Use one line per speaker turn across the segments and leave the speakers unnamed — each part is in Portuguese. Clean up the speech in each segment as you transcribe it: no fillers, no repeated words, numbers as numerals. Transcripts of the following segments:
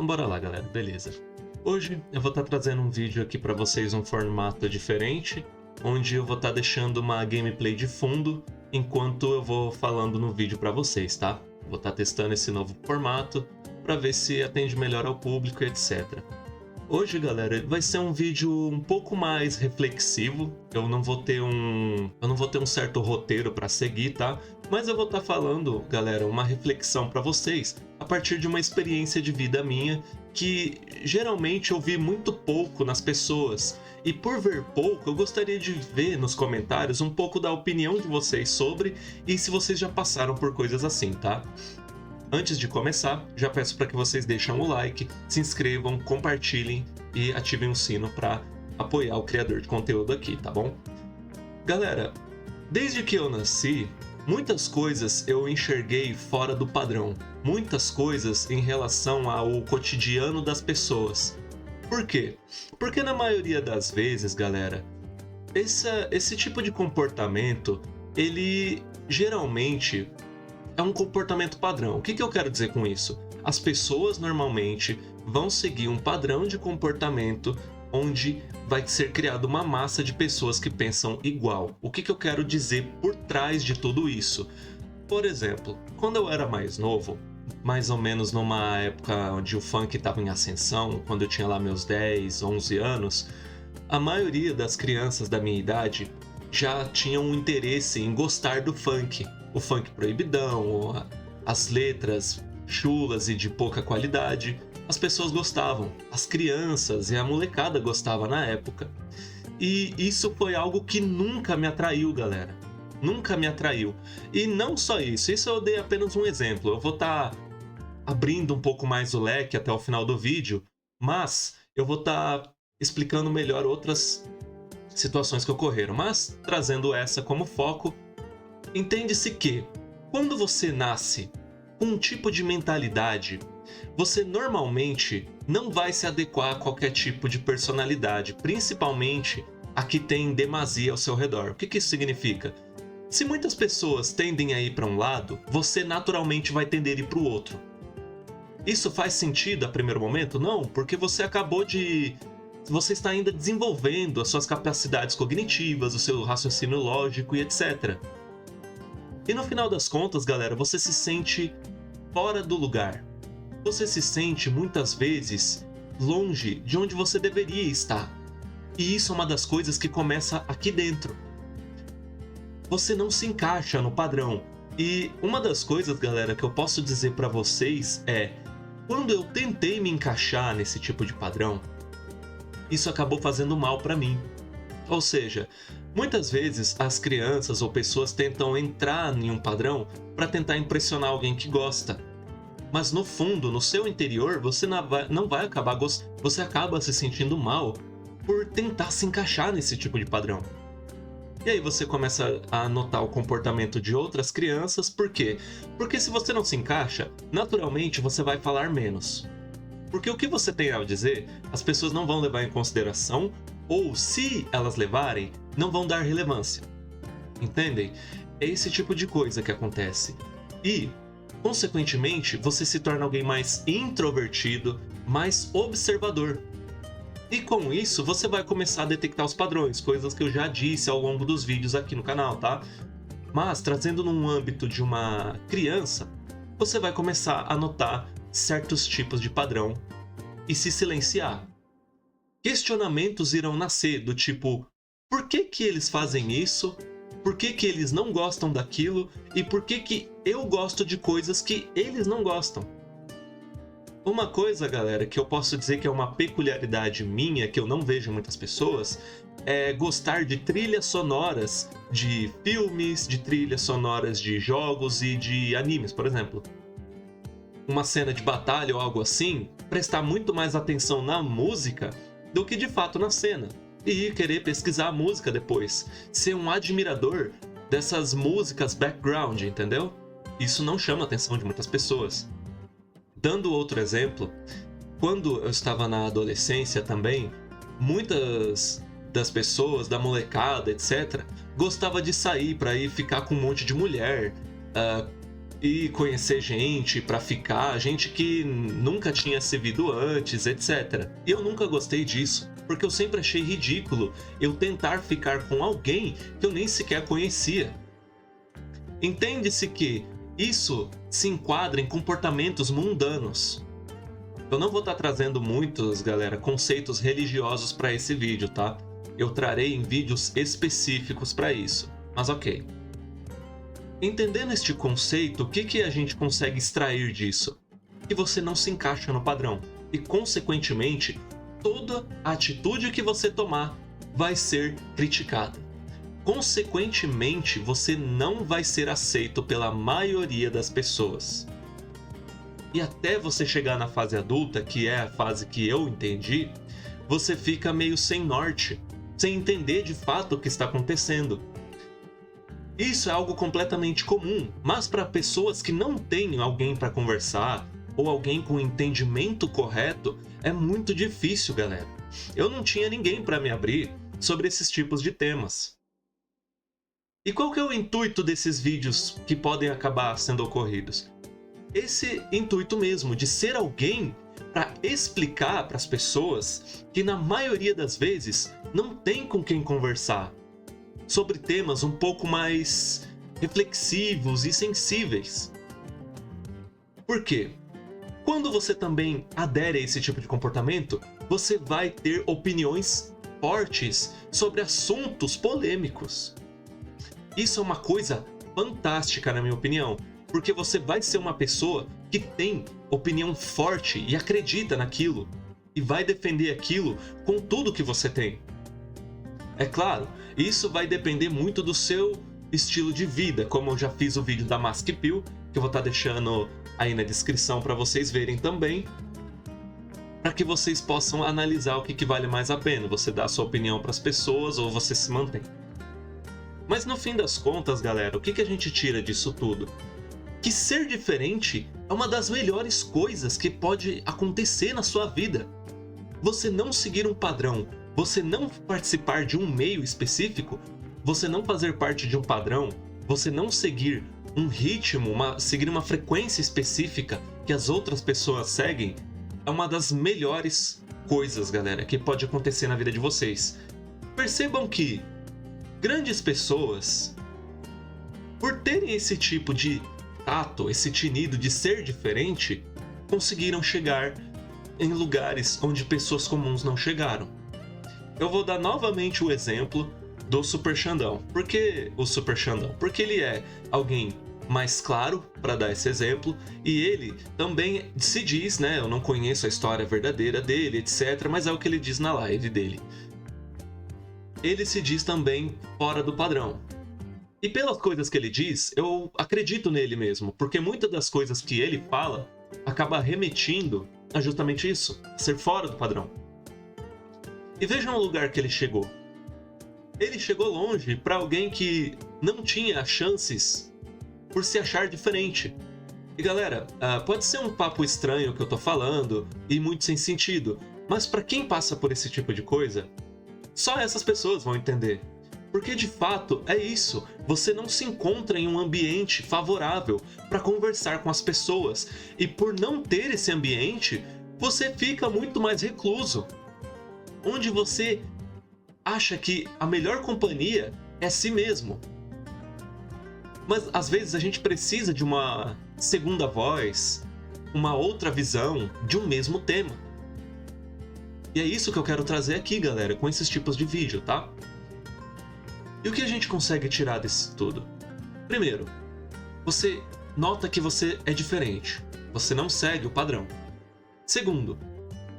Então bora lá, galera, beleza. Hoje eu vou estar trazendo um vídeo aqui para vocês, um formato diferente, onde eu vou estar deixando uma gameplay de fundo enquanto eu vou falando no vídeo para vocês, tá? Vou estar testando esse novo formato para ver se atende melhor ao público e etc. Hoje, galera, vai ser um vídeo um pouco mais reflexivo. Eu não vou ter um certo roteiro para seguir, tá? Mas eu vou estar falando, galera, uma reflexão para vocês a partir de uma experiência de vida minha que geralmente eu vi muito pouco nas pessoas. E por ver pouco, eu gostaria de ver nos comentários um pouco da opinião de vocês sobre e se vocês já passaram por coisas assim, tá? Antes de começar, já peço para que vocês deixem o like, se inscrevam, compartilhem e ativem o sino para apoiar o criador de conteúdo aqui, tá bom? Galera, desde que eu nasci, muitas coisas eu enxerguei fora do padrão. Muitas coisas em relação ao cotidiano das pessoas. Por quê? Porque na maioria das vezes, galera, esse tipo de comportamento, ele geralmente é um comportamento padrão. O que eu quero dizer com isso? As pessoas normalmente vão seguir um padrão de comportamento onde vai ser criada uma massa de pessoas que pensam igual. O que eu quero dizer por trás de tudo isso? Por exemplo, quando eu era mais novo, mais ou menos numa época onde o funk estava em ascensão, quando eu tinha lá meus 10, 11 anos, a maioria das crianças da minha idade já tinham um interesse em gostar do funk. O funk proibidão, as letras chulas e de pouca qualidade. As pessoas gostavam, as crianças e a molecada gostavam na época. E isso foi algo que nunca me atraiu, galera. Nunca me atraiu. E não só isso eu dei apenas um exemplo. Eu vou estar abrindo um pouco mais o leque até o final do vídeo, mas eu vou estar explicando melhor outras situações que ocorreram. Mas trazendo essa como foco, entende-se que, quando você nasce com um tipo de mentalidade, você normalmente não vai se adequar a qualquer tipo de personalidade, principalmente a que tem demasia ao seu redor. O que isso significa? Se muitas pessoas tendem a ir para um lado, você naturalmente vai tender a ir para o outro. Isso faz sentido a primeiro momento? Não, porque você está ainda desenvolvendo as suas capacidades cognitivas, o seu raciocínio lógico e etc. E no final das contas, galera, você se sente fora do lugar. Você se sente, muitas vezes, longe de onde você deveria estar. E isso é uma das coisas que começa aqui dentro. Você não se encaixa no padrão. E uma das coisas, galera, que eu posso dizer pra vocês é: quando eu tentei me encaixar nesse tipo de padrão, isso acabou fazendo mal pra mim. Ou seja, muitas vezes as crianças ou pessoas tentam entrar em um padrão para tentar impressionar alguém que gosta. Mas no fundo, no seu interior, você não vai acabar gostando. Você acaba se sentindo mal por tentar se encaixar nesse tipo de padrão. E aí você começa a notar o comportamento de outras crianças. Por quê? Porque se você não se encaixa, naturalmente você vai falar menos. Porque o que você tem a dizer, as pessoas não vão levar em consideração, ou se elas levarem, não vão dar relevância. Entendem? É esse tipo de coisa que acontece. E, consequentemente, você se torna alguém mais introvertido, mais observador. E com isso, você vai começar a detectar os padrões, coisas que eu já disse ao longo dos vídeos aqui no canal, tá? Mas, trazendo num âmbito de uma criança, você vai começar a notar certos tipos de padrão e se silenciar. Questionamentos irão nascer do tipo: por que eles fazem isso? Por que eles não gostam daquilo? E por que eu gosto de coisas que eles não gostam? Uma coisa, galera, que eu posso dizer que é uma peculiaridade minha, que eu não vejo em muitas pessoas, é gostar de trilhas sonoras de filmes, de trilhas sonoras de jogos e de animes, por exemplo. Uma cena de batalha ou algo assim, prestar muito mais atenção na música do que de fato na cena. E querer pesquisar a música depois. Ser um admirador dessas músicas background, entendeu? Isso não chama a atenção de muitas pessoas. Dando outro exemplo, quando eu estava na adolescência também, muitas das pessoas, da molecada, etc., gostava de sair para ir ficar com um monte de mulher, e conhecer gente pra ficar, gente que nunca tinha se visto antes, etc. E eu nunca gostei disso, porque eu sempre achei ridículo eu tentar ficar com alguém que eu nem sequer conhecia. Entende-se que isso se enquadra em comportamentos mundanos. Eu não vou estar trazendo muitos, galera, conceitos religiosos para esse vídeo, tá? Eu trarei em vídeos específicos para isso, mas ok. Entendendo este conceito, o que a gente consegue extrair disso? Que você não se encaixa no padrão e, consequentemente, toda a atitude que você tomar vai ser criticada. Consequentemente, você não vai ser aceito pela maioria das pessoas. E até você chegar na fase adulta, que é a fase que eu entendi, você fica meio sem norte, sem entender de fato o que está acontecendo. Isso é algo completamente comum, mas para pessoas que não têm alguém para conversar ou alguém com entendimento correto, é muito difícil, galera. Eu não tinha ninguém para me abrir sobre esses tipos de temas. E qual que é o intuito desses vídeos que podem acabar sendo ocorridos? Esse intuito mesmo, de ser alguém para explicar para as pessoas que na maioria das vezes não tem com quem conversar sobre temas um pouco mais reflexivos e sensíveis. Por quê? Quando você também adere a esse tipo de comportamento, você vai ter opiniões fortes sobre assuntos polêmicos. Isso é uma coisa fantástica, na minha opinião, porque você vai ser uma pessoa que tem opinião forte e acredita naquilo, e vai defender aquilo com tudo que você tem. É claro, isso vai depender muito do seu estilo de vida, como eu já fiz o vídeo da Mask Pill, que eu vou estar deixando aí na descrição para vocês verem também, para que vocês possam analisar o que vale mais a pena, você dar a sua opinião para as pessoas ou você se mantém. Mas no fim das contas, galera, o que a gente tira disso tudo? Que ser diferente é uma das melhores coisas que pode acontecer na sua vida. Você não seguir um padrão, você não participar de um meio específico, você não fazer parte de um padrão, você não seguir um ritmo, seguir uma frequência específica que as outras pessoas seguem, é uma das melhores coisas, galera, que pode acontecer na vida de vocês. Percebam que grandes pessoas, por terem esse tipo de tato, esse tinido de ser diferente, conseguiram chegar em lugares onde pessoas comuns não chegaram. Eu vou dar novamente o exemplo do Super Xandão. Por que o Super Xandão? Porque ele é alguém mais claro, para dar esse exemplo, e ele também se diz, né, eu não conheço a história verdadeira dele, etc, mas é o que ele diz na live dele. Ele se diz também fora do padrão. E pelas coisas que ele diz, eu acredito nele mesmo, porque muitas das coisas que ele fala acaba remetindo a justamente isso, ser fora do padrão. E vejam o lugar que ele chegou. Ele chegou longe para alguém que não tinha chances por se achar diferente. E galera, pode ser um papo estranho que eu tô falando e muito sem sentido, mas para quem passa por esse tipo de coisa, só essas pessoas vão entender. Porque de fato é isso, você não se encontra em um ambiente favorável para conversar com as pessoas, e por não ter esse ambiente, você fica muito mais recluso, onde você acha que a melhor companhia é si mesmo. Mas às vezes a gente precisa de uma segunda voz, uma outra visão de um mesmo tema. E é isso que eu quero trazer aqui, galera, com esses tipos de vídeo, tá? E o que a gente consegue tirar disso tudo? Primeiro, você nota que você é diferente. Você não segue o padrão. Segundo,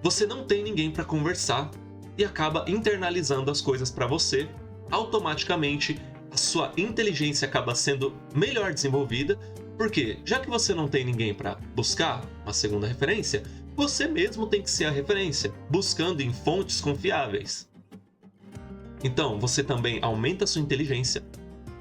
você não tem ninguém para conversar e acaba internalizando as coisas para você. Automaticamente, a sua inteligência acaba sendo melhor desenvolvida, porque já que você não tem ninguém para buscar uma segunda referência, você mesmo tem que ser a referência, buscando em fontes confiáveis. Então, você também aumenta a sua inteligência.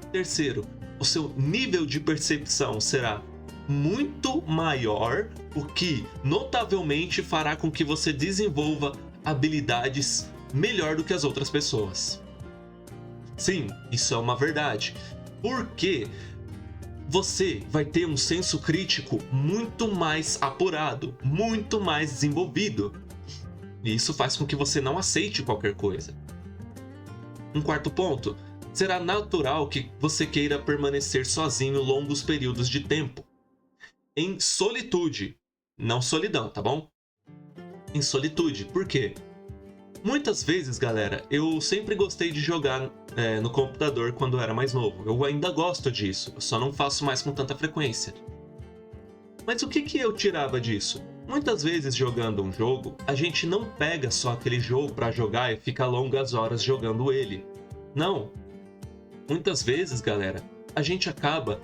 Terceiro, o seu nível de percepção será muito maior, o que notavelmente fará com que você desenvolva habilidades melhor do que as outras pessoas. Sim, isso é uma verdade. Porque você vai ter um senso crítico muito mais apurado, muito mais desenvolvido. E isso faz com que você não aceite qualquer coisa. Um quarto ponto, será natural que você queira permanecer sozinho longos períodos de tempo. Em solitude, não solidão, tá bom? Em solitude, por quê? Muitas vezes, galera, eu sempre gostei de jogar no computador quando eu era mais novo. Eu ainda gosto disso, eu só não faço mais com tanta frequência. Mas o que eu tirava disso? Muitas vezes jogando um jogo, a gente não pega só aquele jogo para jogar e fica longas horas jogando ele. Não. Muitas vezes, galera, a gente acaba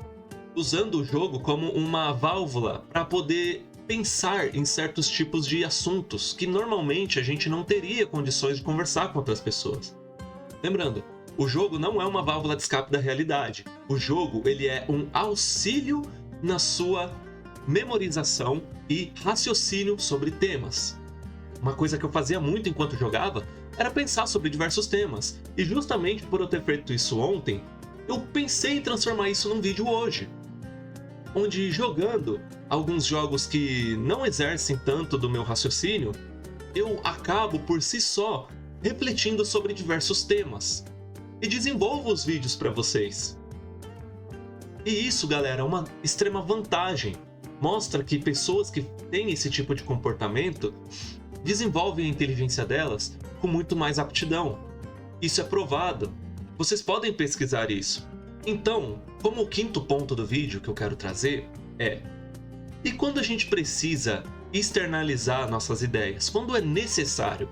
usando o jogo como uma válvula para poder pensar em certos tipos de assuntos que normalmente a gente não teria condições de conversar com outras pessoas. Lembrando, o jogo não é uma válvula de escape da realidade. O jogo, ele é um auxílio na sua memorização e raciocínio sobre temas. Uma coisa que eu fazia muito enquanto jogava era pensar sobre diversos temas. E justamente por eu ter feito isso ontem, eu pensei em transformar isso num vídeo hoje. Onde, jogando alguns jogos que não exercem tanto do meu raciocínio, eu acabo por si só refletindo sobre diversos temas e desenvolvo os vídeos para vocês. E isso, galera, é uma extrema vantagem. Mostra que pessoas que têm esse tipo de comportamento desenvolvem a inteligência delas com muito mais aptidão. Isso é provado. Vocês podem pesquisar isso. Então, como o quinto ponto do vídeo que eu quero trazer é: e quando a gente precisa externalizar nossas ideias? Quando é necessário?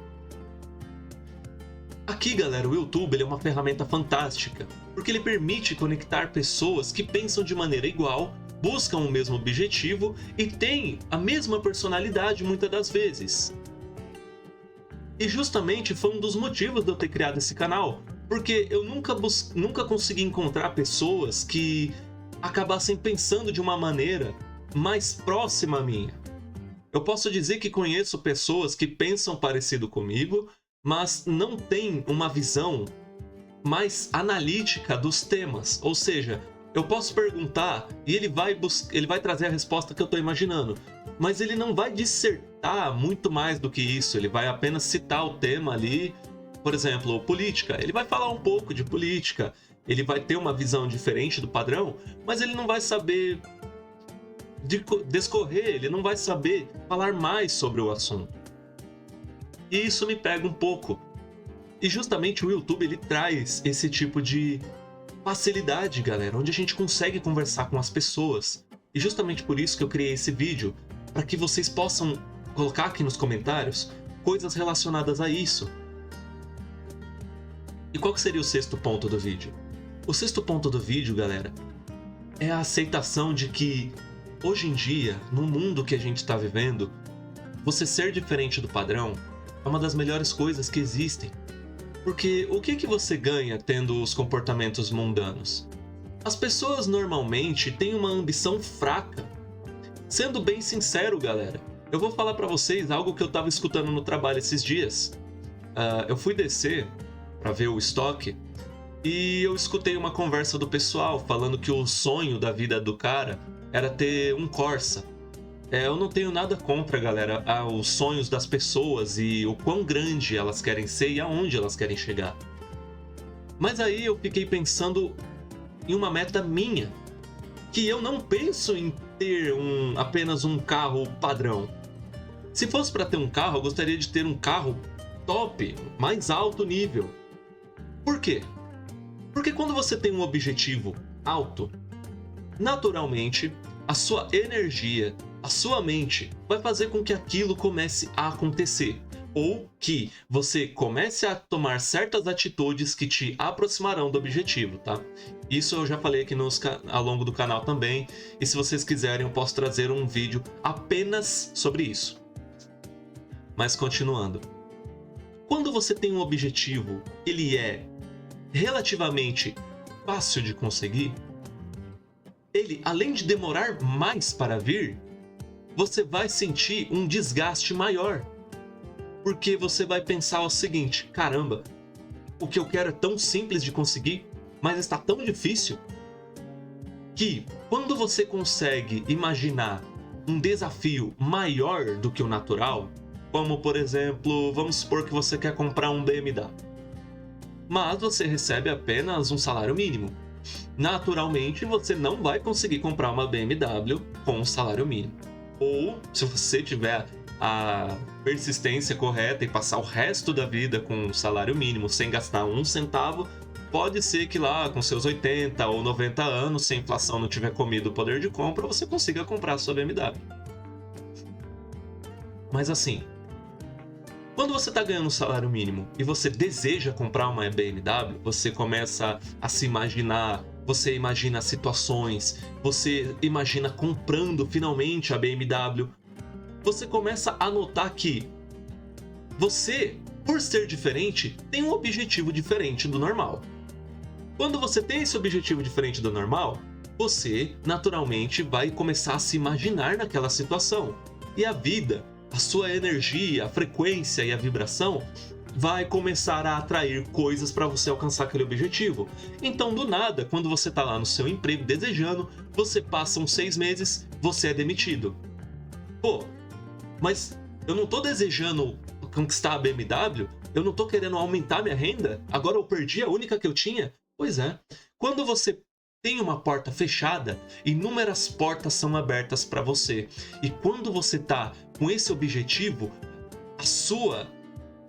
Aqui, galera, o YouTube ele é uma ferramenta fantástica, porque ele permite conectar pessoas que pensam de maneira igual, buscam o mesmo objetivo e têm a mesma personalidade muitas das vezes. E justamente foi um dos motivos de eu ter criado esse canal, porque eu nunca consegui encontrar pessoas que acabassem pensando de uma maneira mais próxima à minha. Eu posso dizer que conheço pessoas que pensam parecido comigo, mas não têm uma visão mais analítica dos temas. Ou seja, eu posso perguntar e ele vai trazer a resposta que eu estou imaginando, mas ele não vai dissertar muito mais do que isso. Ele vai apenas citar o tema ali. Por exemplo, política. Ele vai falar um pouco de política, ele vai ter uma visão diferente do padrão, mas ele não vai saber discorrer, ele não vai saber falar mais sobre o assunto. E isso me pega um pouco. E justamente o YouTube ele traz esse tipo de facilidade, galera, onde a gente consegue conversar com as pessoas. E justamente por isso que eu criei esse vídeo, para que vocês possam colocar aqui nos comentários coisas relacionadas a isso. E qual que seria o sexto ponto do vídeo? O sexto ponto do vídeo, galera, é a aceitação de que hoje em dia, no mundo que a gente está vivendo, você ser diferente do padrão é uma das melhores coisas que existem. Porque o que você ganha tendo os comportamentos mundanos? As pessoas normalmente têm uma ambição fraca. Sendo bem sincero, galera, eu vou falar pra vocês algo que eu tava escutando no trabalho esses dias. Eu fui descer pra ver o estoque e eu escutei uma conversa do pessoal falando que o sonho da vida do cara era ter um Corsa. Eu não tenho nada contra, galera, os sonhos das pessoas e o quão grande elas querem ser e aonde elas querem chegar. Mas aí eu fiquei pensando em uma meta minha, que eu não penso em ter apenas um carro padrão. Se fosse para ter um carro, eu gostaria de ter um carro top, mais alto nível. Por quê? Porque quando você tem um objetivo alto, naturalmente a sua energia, a sua mente vai fazer com que aquilo comece a acontecer, ou que você comece a tomar certas atitudes que te aproximarão do objetivo, tá? Isso eu já falei aqui ao longo do canal também, e se vocês quiserem eu posso trazer um vídeo apenas sobre isso. Mas continuando. Quando você tem um objetivo, ele é relativamente fácil de conseguir, ele, além de demorar mais para vir, você vai sentir um desgaste maior. Porque você vai pensar o seguinte: caramba, o que eu quero é tão simples de conseguir, mas está tão difícil. que quando você consegue imaginar um desafio maior do que o natural, como por exemplo, vamos supor que você quer comprar um BMW, mas você recebe apenas um salário mínimo. Naturalmente, você não vai conseguir comprar uma BMW com um salário mínimo. Ou, se você tiver a persistência correta e passar o resto da vida com um salário mínimo sem gastar um centavo, pode ser que lá com seus 80 ou 90 anos, se a inflação não tiver comido o poder de compra, você consiga comprar a sua BMW. Mas assim, quando você está ganhando um salário mínimo e você deseja comprar uma BMW, você começa a se imaginar, você imagina situações, você imagina comprando finalmente a BMW. Você começa a notar que você, por ser diferente, tem um objetivo diferente do normal. Quando você tem esse objetivo diferente do normal, você naturalmente vai começar a se imaginar naquela situação. E a vida, a sua energia, a frequência e a vibração vai começar a atrair coisas para você alcançar aquele objetivo. Então, do nada, quando você está lá no seu emprego desejando, você passa uns 6 meses, você é demitido. Pô, mas eu não tô desejando conquistar a BMW? Eu não tô querendo aumentar minha renda? Agora eu perdi a única que eu tinha? Pois é. Quando você tem uma porta fechada, inúmeras portas são abertas para você. E quando você tá com esse objetivo, a sua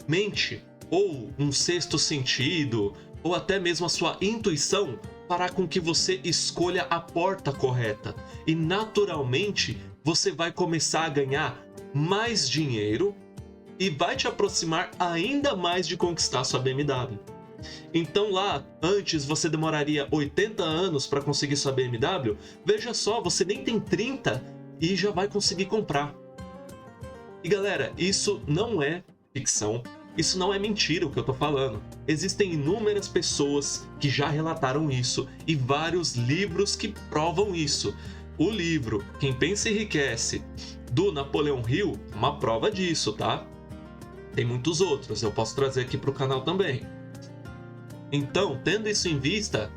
mente, ou um sexto sentido, ou até mesmo a sua intuição, fará com que você escolha a porta correta. E naturalmente, você vai começar a ganhar mais dinheiro e vai te aproximar ainda mais de conquistar sua BMW. Então lá, antes você demoraria 80 anos para conseguir sua BMW, veja só, você nem tem 30 e já vai conseguir comprar. E galera, isso não é ficção, isso não é mentira o que eu tô falando. Existem inúmeras pessoas que já relataram isso e vários livros que provam isso. O livro Quem Pensa Enriquece, do Napoleão Hill, é uma prova disso, tá? Tem muitos outros, eu posso trazer aqui pro canal também. Então, tendo isso em vista,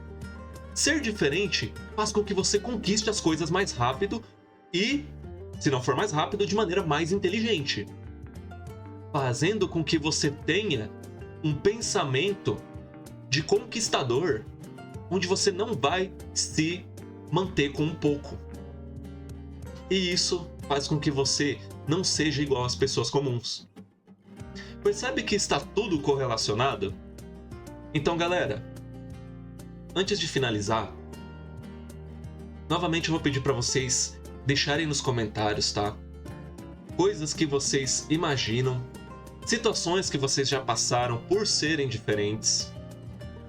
ser diferente faz com que você conquiste as coisas mais rápido e, se não for mais rápido, de maneira mais inteligente. Fazendo com que você tenha um pensamento de conquistador, onde você não vai se manter com um pouco. E isso faz com que você não seja igual às pessoas comuns. Percebe que está tudo correlacionado? Então, galera, antes de finalizar, novamente eu vou pedir para vocês deixarem nos comentários, tá? Coisas que vocês imaginam, situações que vocês já passaram por serem diferentes,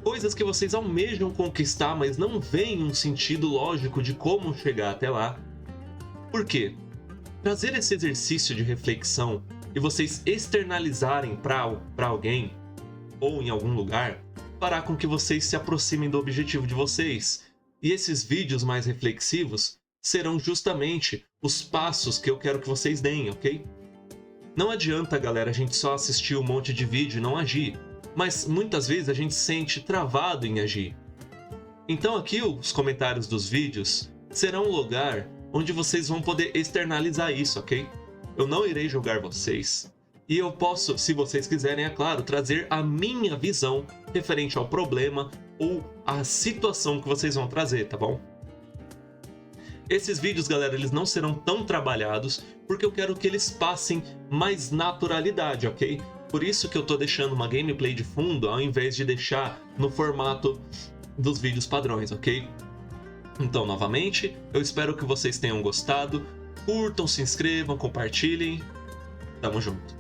coisas que vocês almejam conquistar, mas não veem um sentido lógico de como chegar até lá. Por quê? Trazer esse exercício de reflexão e vocês externalizarem para alguém ou em algum lugar fará com que vocês se aproximem do objetivo de vocês. E esses vídeos mais reflexivos serão justamente os passos que eu quero que vocês deem, ok? Não adianta, galera, a gente só assistir um monte de vídeo e não agir, mas muitas vezes a gente se sente travado em agir. Então aqui os comentários dos vídeos serão um lugar onde vocês vão poder externalizar isso, ok? Eu não irei julgar vocês. E eu posso, se vocês quiserem, é claro, trazer a minha visão referente ao problema ou à situação que vocês vão trazer, tá bom? Esses vídeos, galera, eles não serão tão trabalhados porque eu quero que eles passem mais naturalidade, ok? Por isso que eu tô deixando uma gameplay de fundo ao invés de deixar no formato dos vídeos padrões, ok? Então, novamente, eu espero que vocês tenham gostado. Curtam, se inscrevam, compartilhem. Tamo junto.